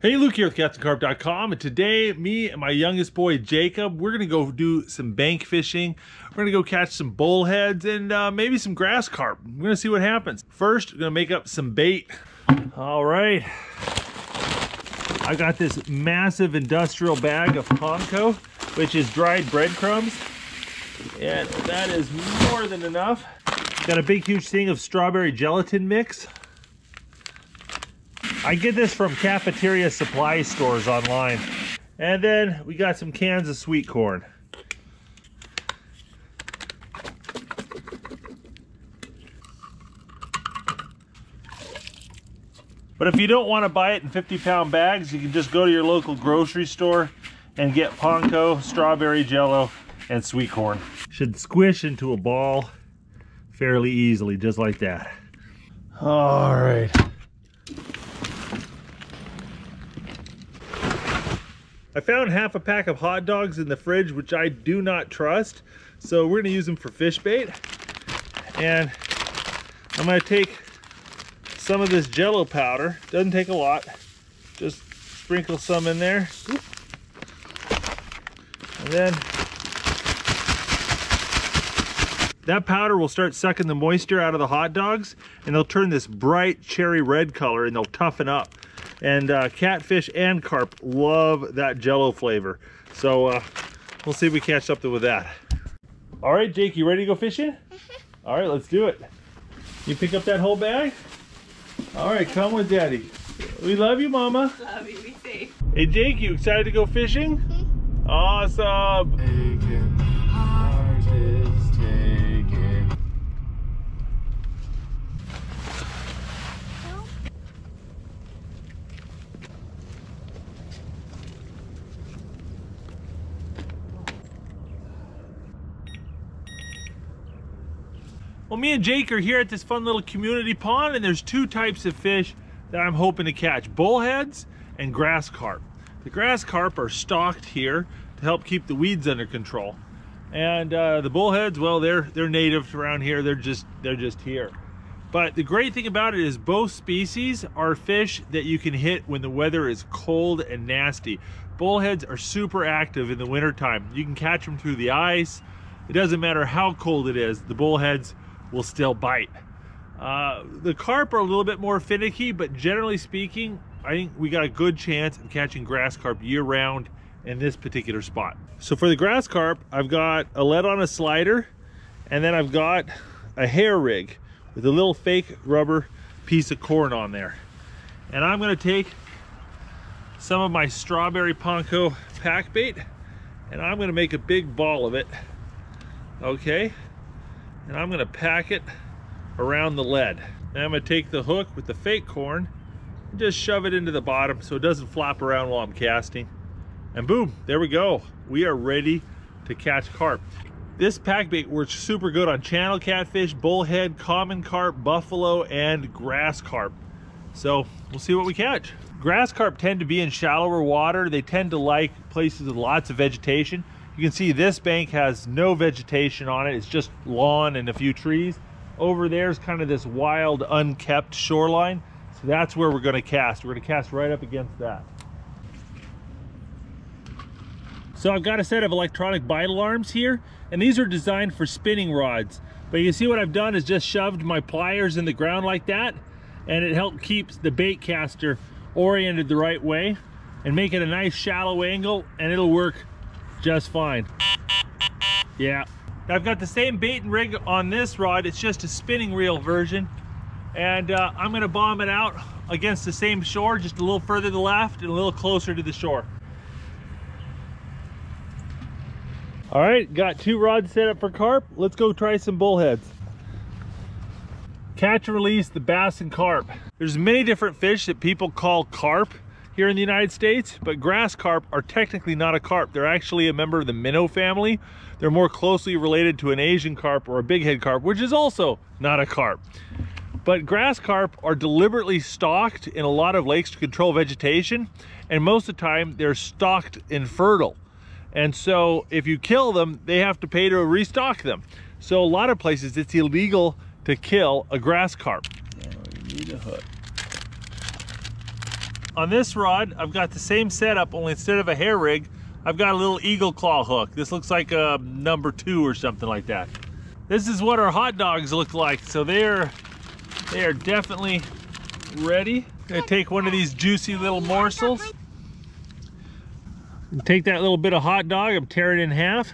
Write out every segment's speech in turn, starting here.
Hey, Luke here with Cat'sandCarp.com, and today, me and my youngest boy, Jacob, we're gonna go do some bank fishing. We're gonna go catch some bullheads and maybe some grass carp. We're gonna see what happens. First, we're gonna make up some bait. All right. I got this massive industrial bag of panko, which is dried breadcrumbs, and that is more than enough. Got a big, huge thing of strawberry gelatin mix. I get this from cafeteria supply stores online. And then we got some cans of sweet corn. But if you don't want to buy it in 50-pound bags, you can just go to your local grocery store and get panko, strawberry jello, and sweet corn. Should squish into a ball fairly easily, just like that. All right. I found half a pack of hot dogs in the fridge, which I do not trust. So we're gonna use them for fish bait. And I'm gonna take some of this Jello powder. Doesn't take a lot. Just sprinkle some in there. And then that powder will start sucking the moisture out of the hot dogs, and they'll turn this bright cherry red color, and they'll toughen up. And catfish and carp love that Jello flavor. So we'll see if we catch something with that. All right, Jake, you ready to go fishing? All right, let's do it. You pick up that whole bag? All right, come with Daddy. We love you, Mama. Love you, be safe. Hey, Jake, you excited to go fishing? Awesome. Taking, heart is taking. Well, me and Jake are here at this fun little community pond, and there's two types of fish that I'm hoping to catch: bullheads and grass carp. The grass carp are stocked here to help keep the weeds under control, and the bullheads, well, they're native around here. They're just here. But the great thing about it is both species are fish that you can hit when the weather is cold and nasty. Bullheads are super active in the wintertime. You can catch them through the ice. It doesn't matter how cold it is, the bullheads will still bite. The carp are a little bit more finicky, but generally speaking, I think we got a good chance of catching grass carp year-round in this particular spot. So for the grass carp, I've got a lead on a slider, and then I've got a hair rig with a little fake rubber piece of corn on there. And I'm gonna take some of my strawberry panko pack bait, and I'm gonna make a big ball of it, okay? And I'm gonna pack it around the lead. Then I'm gonna take the hook with the fake corn and just shove it into the bottom so it doesn't flop around while I'm casting. And boom, there we go. We are ready to catch carp. This pack bait works super good on channel catfish, bullhead, common carp, buffalo, and grass carp. So we'll see what we catch. Grass carp tend to be in shallower water. They tend to like places with lots of vegetation. You can see this bank has no vegetation on it. It's just lawn and a few trees. Over there's kind of this wild, unkept shoreline. So that's where we're gonna cast. We're gonna cast right up against that. So I've got a set of electronic bite alarms here, and these are designed for spinning rods. But you see what I've done is just shoved my pliers in the ground like that, and it helped keep the bait caster oriented the right way and make it a nice shallow angle, and it'll work just fine. Yeah. I've got the same bait and rig on this rod. It's just a spinning reel version. And I'm gonna bomb it out against the same shore, just a little further to the left and a little closer to the shore. All right, got two rods set up for carp. Let's go try some bullheads. Catch and release the bass and carp. There's many different fish that people call carp here in the United States, but grass carp are technically not a carp. They're actually a member of the minnow family. They're more closely related to an Asian carp or a bighead carp, which is also not a carp. But grass carp are deliberately stocked in a lot of lakes to control vegetation, and most of the time they're stocked infertile. And so if you kill them, they have to pay to restock them. So a lot of places it's illegal to kill a grass carp. Now we need a hook. On this rod, I've got the same setup, only instead of a hair rig, I've got a little eagle claw hook. This looks like a number 2 or something like that. This is what our hot dogs look like. So they are definitely ready. I'm gonna take one of these juicy little morsels. And take that little bit of hot dog, I'm tearing it in half.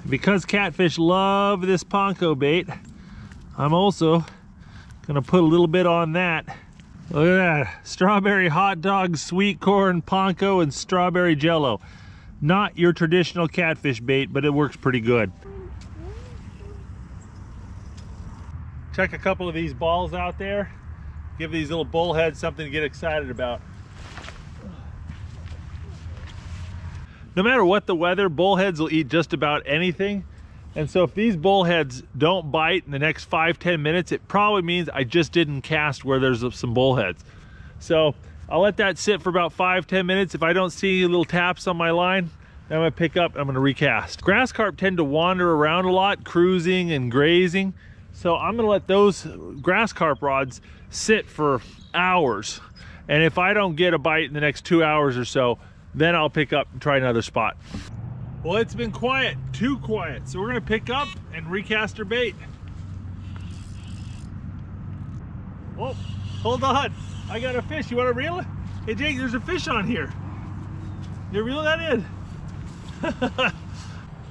Because catfish love this panko bait, I'm also gonna put a little bit on that. Look at that, strawberry hot dog, sweet corn, panko, and strawberry jello. Not your traditional catfish bait, but it works pretty good. Check a couple of these balls out there. Give these little bullheads something to get excited about. No matter what the weather, bullheads will eat just about anything. And so if these bullheads don't bite in the next 5-10 minutes, it probably means I just didn't cast where there's some bullheads. So I'll let that sit for about 5-10 minutes. If I don't see any little taps on my line, then I'm gonna pick up and I'm gonna recast. Grass carp tend to wander around a lot, cruising and grazing. So I'm gonna let those grass carp rods sit for hours. And if I don't get a bite in the next 2 hours or so, then I'll pick up and try another spot. Well, it's been quiet, too quiet. So we're gonna pick up and recast our bait. Oh, hold on. I got a fish. You wanna reel it? Hey Jake, there's a fish on here. You reel that in.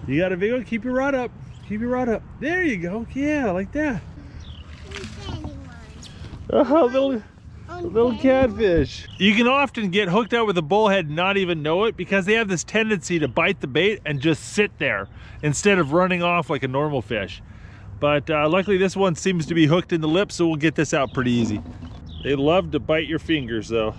You got a big one? Keep your rod up. Keep your rod up. There you go. Yeah, like that. Oh, little catfish. You can often get hooked out with a bullhead and not even know it because they have this tendency to bite the bait and just sit there instead of running off like a normal fish. But luckily this one seems to be hooked in the lip, so we'll get this out pretty easy. They love to bite your fingers though.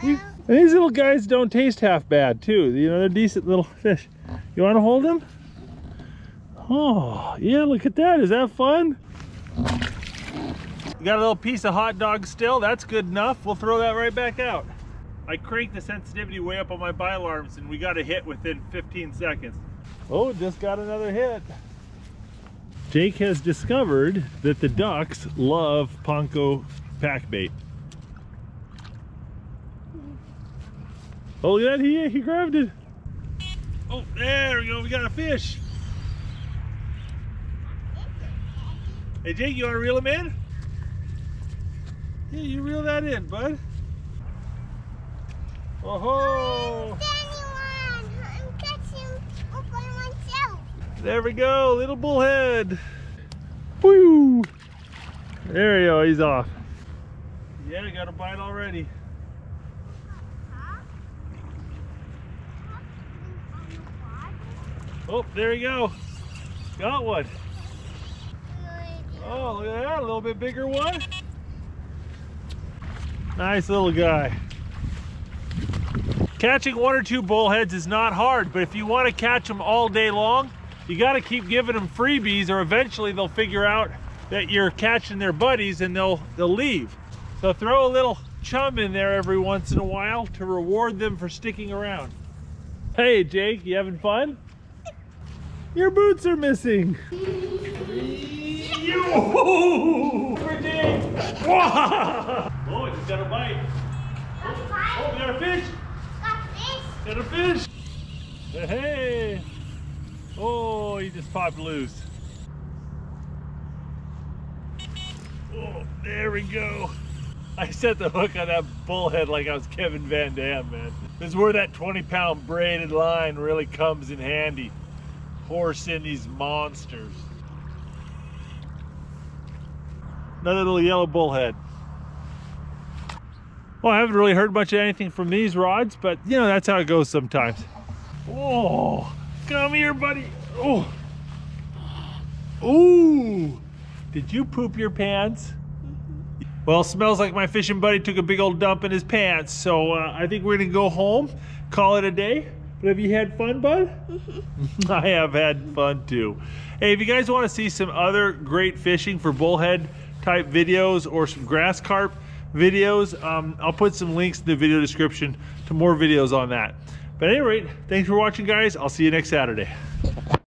And these little guys don't taste half bad too. You know, they're decent little fish. You want to hold them? Oh, yeah, look at that. Is that fun? You got a little piece of hot dog still. That's good enough. We'll throw that right back out. I cranked the sensitivity way up on my bite alarms and we got a hit within 15 seconds. Oh, just got another hit. Jake has discovered that the ducks love panko pack bait. Oh, look at that, he grabbed it. Oh, there we go, we got a fish. Hey Jake, you want to reel him in? Yeah, you reel that in, bud. Oh-ho! I'm catching up by myself. There we go, little bullhead. Woo! There you go, he's off. Yeah, I got a bite already. Oh, there you go. Got one. Oh, look at that, a little bit bigger one. Nice little guy. Catching 1 or 2 bullheads is not hard, but if you want to catch them all day long, you got to keep giving them freebies, or eventually they'll figure out that you're catching their buddies and they'll leave. So throw a little chum in there every once in a while to reward them for sticking around. Hey Jake, you having fun? Your boots are missing. Oh, it just got a bite. Oh, we got a fish. Got a fish. Hey. Oh, he just popped loose. Oh, there we go. I set the hook on that bullhead like I was Kevin Van Dam, man. This is where that 20-pound braided line really comes in handy. Horse in these monsters. Another little yellow bullhead. Well, I haven't really heard much of anything from these rods, but you know, that's how it goes sometimes. Oh, come here, buddy. Oh. Ooh. Did you poop your pants? Well, smells like my fishing buddy took a big old dump in his pants. So I think we're gonna go home, call it a day. But have you had fun, bud? I have had fun too. Hey, if you guys want to see some other great fishing for bullhead type videos or some grass carp videos, I'll put some links in the video description to more videos on that. But at any rate, thanks for watching, guys. I'll see you next Saturday.